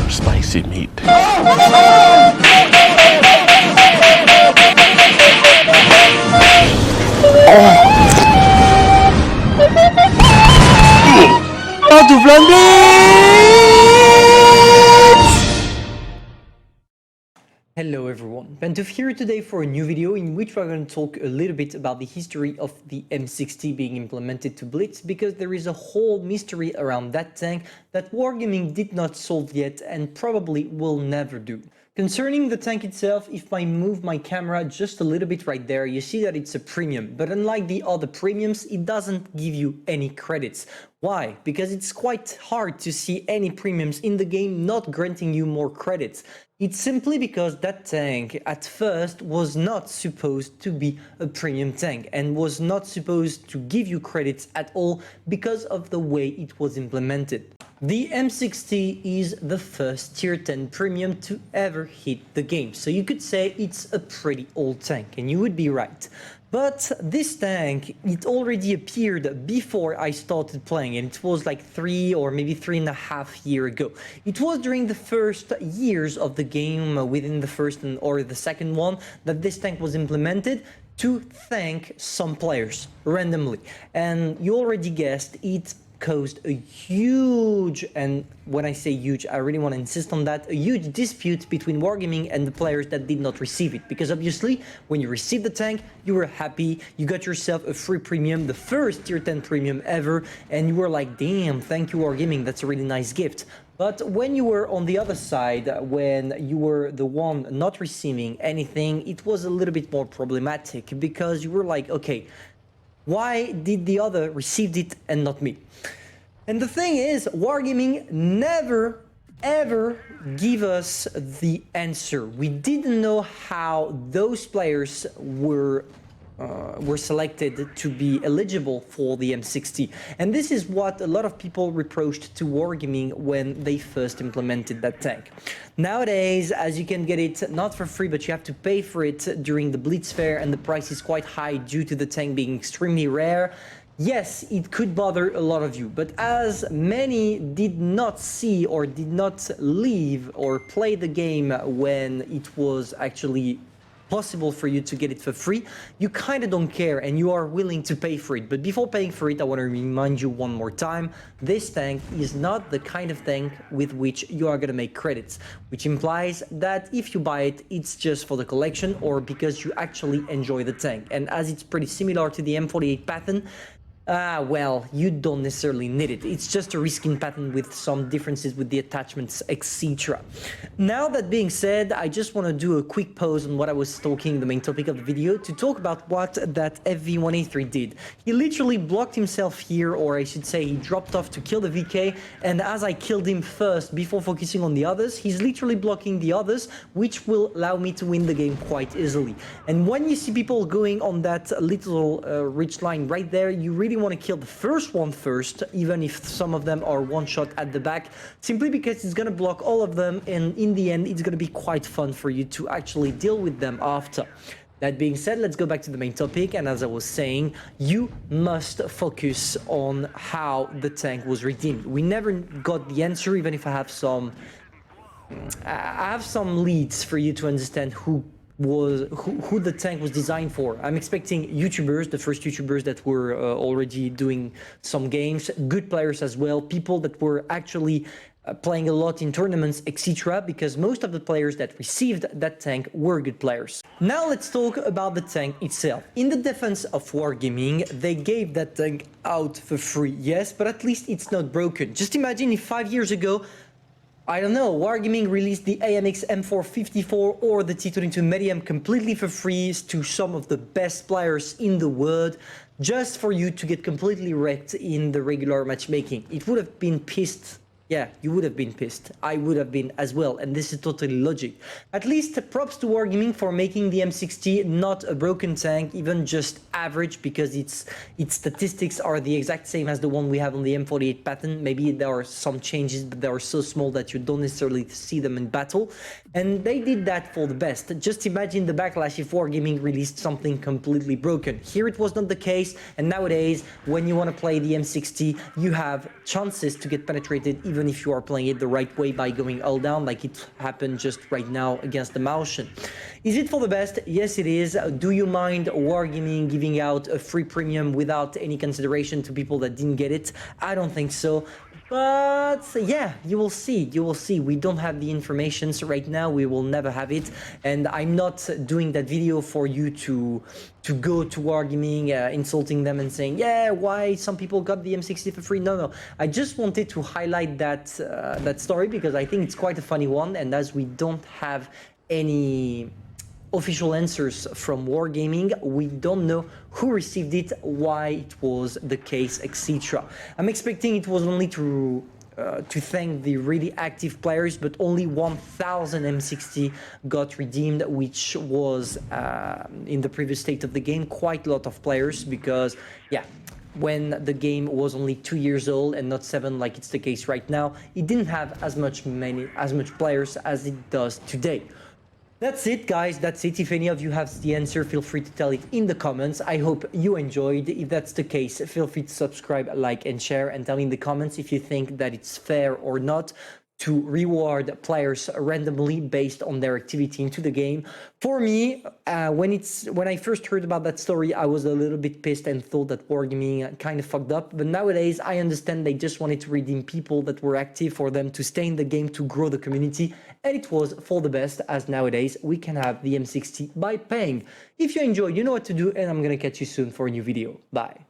spicy meat. Hello everyone, Pantoufleee here today for a new video in which we're going to talk a little bit about the history of the M60 being implemented to Blitz, because there is a whole mystery around that tank that Wargaming did not solve yet and probably will never do. Concerning the tank itself, if I move my camera just a little bit right there, you see that it's a premium, but unlike the other premiums, it doesn't give you any credits. Why? Because it's quite hard to see any premiums in the game not granting you more credits. It's simply because that tank at first was not supposed to be a premium tank and was not supposed to give you credits at all because of the way it was implemented. The M60 is the first tier 10 premium to ever hit the game, so you could say it's a pretty old tank, and you would be right. But this tank, it already appeared before I started playing, and it was like 3 or maybe 3.5 years ago. It was during the first years of the game, within the first or the second one, that this tank was implemented to thank some players randomly. And you already guessed, it caused a huge, and when I say huge, I really want to insist on that, a huge dispute between Wargaming and the players that did not receive it. Because obviously, when you received the tank, you were happy, you got yourself a free premium, the first tier 10 premium ever, and you were like, damn, thank you Wargaming, that's a really nice gift. But when you were on the other side, when you were the one not receiving anything, it was a little bit more problematic, because you were like, okay, why did the other receive it and not me? And the thing is, Wargaming never ever give us the answer. We didn't know how those players were selected to be eligible for the M60, and this is what a lot of people reproached to Wargaming when they first implemented that tank. Nowadays, as you can get it not for free, but you have to pay for it during the Blitz fair, and the price is quite high due to the tank being extremely rare. Yes, it could bother a lot of you, but as many did not see or did not leave or play the game when it was actually possible for you to get it for free, you kind of don't care and you are willing to pay for it. But before paying for it, I want to remind you one more time, this tank is not the kind of tank with which you are going to make credits, which implies that if you buy it, it's just for the collection or because you actually enjoy the tank. And as it's pretty similar to the M48 pattern, well, you don't necessarily need it. It's just a reskin pattern with some differences with the attachments, etc. Now that being said, I just want to do a quick pause on what I was talking, the main topic of the video, to talk about what that FV183 did. He literally blocked himself here, or I should say he dropped off to kill the VK, and as I killed him first before focusing on the others, he's literally blocking the others, which will allow me to win the game quite easily. And when you see people going on that little ridge line right there, you really want to kill the first one first, even if some of them are one shot at the back, simply because it's going to block all of them, and in the end it's going to be quite fun for you to actually deal with them after. That being said, let's go back to the main topic, and as I was saying, you must focus on how the tank was redeemed. We never got the answer, even if I have some leads for you to understand who the tank was designed for. I'm expecting YouTubers, the first YouTubers that were already doing some games, good players as well, people that were actually playing a lot in tournaments, etc., because most of the players that received that tank were good players. Now let's talk about the tank itself. In the defense of Wargaming, they gave that tank out for free, yes, but at least it's not broken. Just imagine if 5 years ago, I don't know, Wargaming released the AMX M454 or the T22 Medium completely for free to some of the best players in the world, just for you to get completely wrecked in the regular matchmaking. It would have been pissed. Yeah, you would have been pissed. I would have been as well, and this is totally logic. At least props to Wargaming for making the M60 not a broken tank, even just average, because its statistics are the exact same as the one we have on the M48 pattern. Maybe there are some changes, but they are so small that you don't necessarily see them in battle. And they did that for the best. Just imagine the backlash if Wargaming released something completely broken. Here it was not the case, and nowadays, when you want to play the M60, you have chances to get penetrated even even if you are playing it the right way by going all down, like it happened just right now against the Maotian. Is it for the best? Yes, it is. Do you mind Wargaming giving out a free premium without any consideration to people that didn't get it? I don't think so. But yeah, you will see. You will see. We don't have the information so right now. We will never have it. And I'm not doing that video for you to go to Wargaming, insulting them and saying, yeah, why some people got the M60 for free? No. I just wanted to highlight that story because I think it's quite a funny one. And as we don't have any official answers from Wargaming, we don't know who received it, why it was the case, etc. I'm expecting it was only to thank the really active players, but only 1,000 M60 got redeemed, which was in the previous state of the game quite a lot of players because, yeah, when the game was only 2 years old and not 7 like it's the case right now, it didn't have as much players as it does today. That's it, guys. That's it. If any of you have the answer, feel free to tell it in the comments. I hope you enjoyed. If that's the case, feel free to subscribe, like, and share, and tell me in the comments if you think that it's fair or not to reward players randomly based on their activity into the game. For me, when I first heard about that story, I was a little bit pissed and thought that Wargaming kind of fucked up. But nowadays, I understand they just wanted to redeem people that were active for them to stay in the game, to grow the community. And it was for the best, as nowadays we can have the M60 by paying. If you enjoyed, you know what to do, and I'm gonna catch you soon for a new video. Bye.